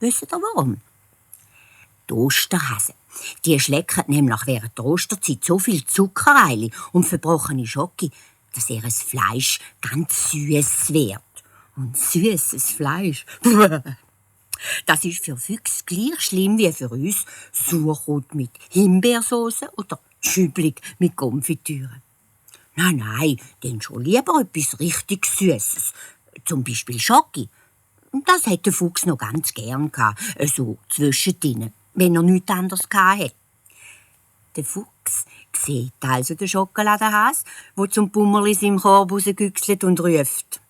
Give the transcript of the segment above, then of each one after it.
Wisst ihr warum? Die Osterhasen, die schlecken nämlich während der Osterzeit so viel Zuckereili und verbrochene Schoki, dass ihr Fleisch ganz süß wird. Und süßes Fleisch, das ist für Füchse gleich schlimm wie für uns Sauerkraut mit Himbeersauce oder Schüblig mit Konfitüre. Nein, dann schon lieber etwas richtig Süßes, zum Beispiel Schoki. Das hätte der Fuchs noch ganz gern gehabt, so zwischendrin, wenn er nichts anderes hatte. Der Fuchs sieht also den Schokoladenhase, der zum Pummerli in seinem Korb rausgüchselt und ruft: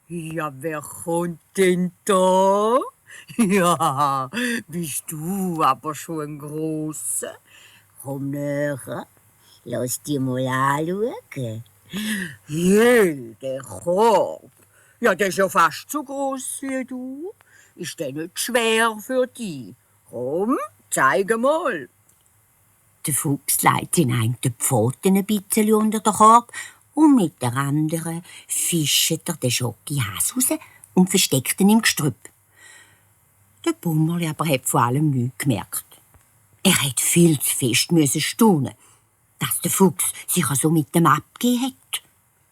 «Ja, wer kommt denn da? Ja, bist du aber schon ein Grosser. Komm näher, lass dich mal anschauen. Hey, der Korb, ja, der ist ja fast so gross wie du. Ist der nicht schwer für dich? Komm, zeig mal.» Der Fuchs legt in einen die Pfoten ein bisschen unter den Korb und mit der anderen fischt er den Schokihase raus und versteckt ihn im Gestrüpp. Der Pummerli aber hat vor allem nichts gemerkt. Er hat viel zu fest staunen, dass der Fuchs sich so mit dem abgegeben hat.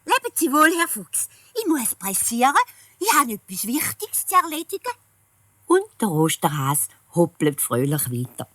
Leben Sie wohl, Herr Fuchs. Ich muss pressieren. Ich habe etwas Wichtiges zu erledigen. Und der Osterhase hoppelt fröhlich weiter.